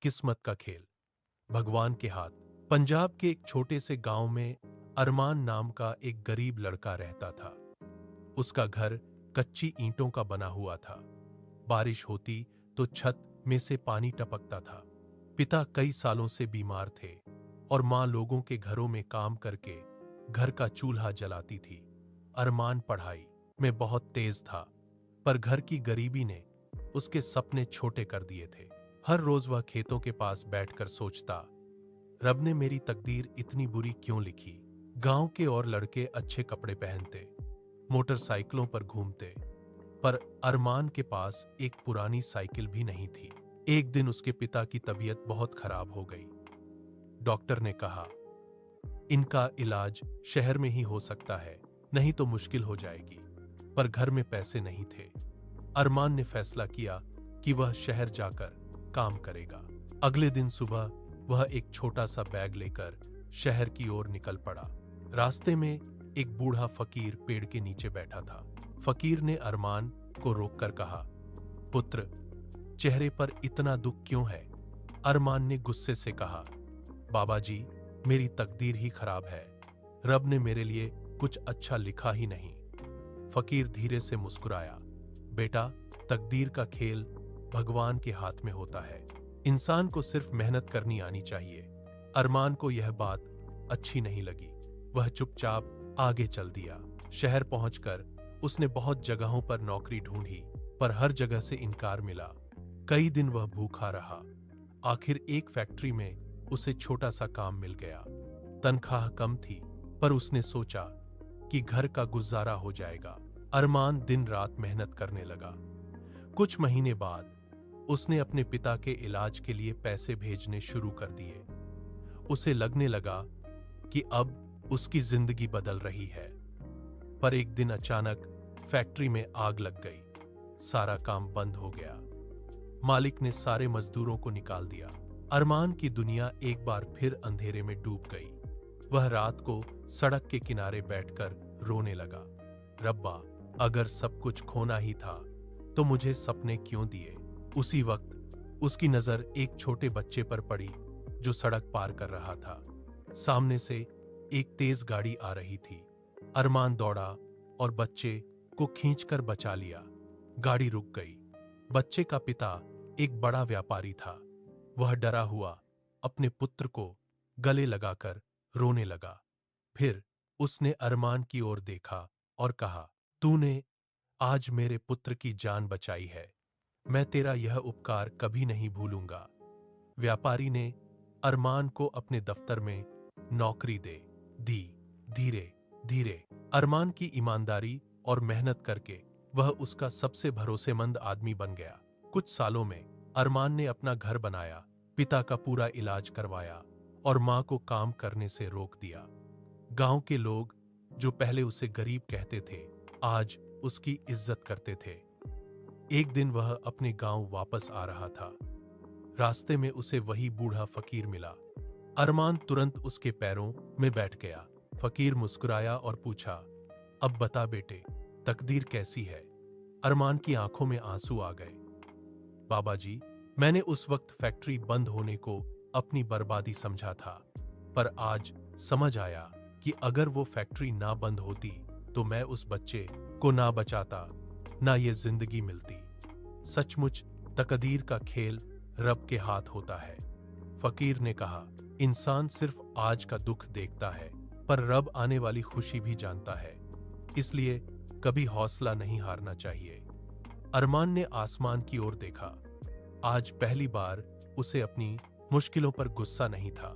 किस्मत का खेल, भगवान के हाथ। पंजाब के एक छोटे से गांव में अरमान नाम का एक गरीब लड़का रहता था। उसका घर कच्ची ईंटों का बना हुआ था। बारिश होती तो छत में से पानी टपकता था। पिता कई सालों से बीमार थे और मां लोगों के घरों में काम करके घर का चूल्हा जलाती थी। अरमान पढ़ाई में बहुत तेज था, पर घर की गरीबी ने उसके सपने छोटे कर दिए थे। हर रोज वह खेतों के पास बैठकर सोचता, रब ने मेरी तकदीर इतनी बुरी क्यों लिखी। गांव के और लड़के अच्छे कपड़े पहनते, मोटरसाइकिलों पर घूमते, पर अरमान के पास एक पुरानी साइकिल भी नहीं थी। एक दिन उसके पिता की तबीयत बहुत खराब हो गई। डॉक्टर ने कहा, इनका इलाज शहर में ही हो सकता है, नहीं तो मुश्किल हो जाएगी। पर घर में पैसे नहीं थे। अरमान ने फैसला किया कि वह शहर जाकर काम करेगा। अगले दिन सुबह वह एक छोटा सा बैग लेकर शहर की ओर निकल पड़ा। रास्ते में एक बूढ़ा फकीर पेड़ के नीचे बैठा था। फकीर ने अरमान को रोककर कहा, पुत्र, चेहरे पर इतना दुख क्यों है? अरमान ने गुस्से से कहा, बाबा जी, मेरी तकदीर ही खराब है। रब ने मेरे लिए कुछ अच्छा लिखा ही नहीं। फकीर धीरे से मुस्कुराया, बेटा, तकदीर का खेल भगवान के हाथ में होता है। इंसान को सिर्फ मेहनत करनी आनी चाहिए। अरमान को यह बात अच्छी नहीं लगी। वह चुपचाप आगे चल दिया। शहर पहुंचकर उसने बहुत जगहों पर नौकरी ढूंढी, पर हर जगह से इनकार मिला। कई दिन वह भूखा रहा। आखिर एक फैक्ट्री में उसे छोटा सा काम मिल गया। तनख्वाह कम थी, पर उसने सोचा कि घर का गुजारा हो जाएगा। अरमान दिन रात मेहनत करने लगा। कुछ महीने बाद उसने अपने पिता के इलाज के लिए पैसे भेजने शुरू कर दिए। उसे लगने लगा कि अब उसकी जिंदगी बदल रही है। पर एक दिन अचानक फैक्ट्री में आग लग गई। सारा काम बंद हो गया। मालिक ने सारे मजदूरों को निकाल दिया। अरमान की दुनिया एक बार फिर अंधेरे में डूब गई। वह रात को सड़क के किनारे बैठकर रोने लगा, रब्बा, अगर सब कुछ खोना ही था तो मुझे सपने क्यों दिए। उसी वक्त उसकी नजर एक छोटे बच्चे पर पड़ी जो सड़क पार कर रहा था। सामने से एक तेज गाड़ी आ रही थी। अरमान दौड़ा और बच्चे को खींचकर बचा लिया। गाड़ी रुक गई। बच्चे का पिता एक बड़ा व्यापारी था। वह डरा हुआ अपने पुत्र को गले लगाकर रोने लगा। फिर उसने अरमान की ओर देखा और कहा, तूने आज मेरे पुत्र की जान बचाई है। मैं तेरा यह उपकार कभी नहीं भूलूंगा। व्यापारी ने अरमान को अपने दफ्तर में नौकरी दे दी। धीरे धीरे अरमान की ईमानदारी और मेहनत करके वह उसका सबसे भरोसेमंद आदमी बन गया। कुछ सालों में अरमान ने अपना घर बनाया, पिता का पूरा इलाज करवाया और मां को काम करने से रोक दिया। गांव के लोग जो पहले उसे गरीब कहते थे, आज उसकी इज्जत करते थे। एक दिन वह अपने गांव वापस आ रहा था। रास्ते में उसे वही बूढ़ा फकीर मिला। अरमान तुरंत उसके पैरों में बैठ गया। फकीर मुस्कुराया और पूछा, अब बता बेटे, तकदीर कैसी है? अरमान की आंखों में आंसू आ गए। बाबा जी, मैंने उस वक्त फैक्ट्री बंद होने को अपनी बर्बादी समझा था, पर आज समझ आया कि अगर वो फैक्ट्री ना बंद होती तो मैं उस बच्चे को ना बचाता, ना ये जिंदगी मिलती। सचमुच तकदीर का खेल रब के हाथ होता है। फकीर ने कहा, इंसान सिर्फ आज का दुख देखता है, पर रब आने वाली खुशी भी जानता है। इसलिए कभी हौसला नहीं हारना चाहिए। अरमान ने आसमान की ओर देखा। आज पहली बार उसे अपनी मुश्किलों पर गुस्सा नहीं था।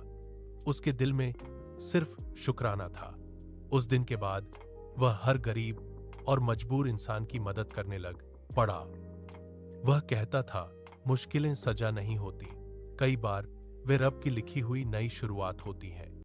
उसके दिल में सिर्फ शुक्राना था। उस दिन के बाद वह हर गरीब और मजबूर इंसान की मदद करने लग पड़ा। वह कहता था, मुश्किलें सजा नहीं होती, कई बार वे रब की लिखी हुई नई शुरुआत होती हैं।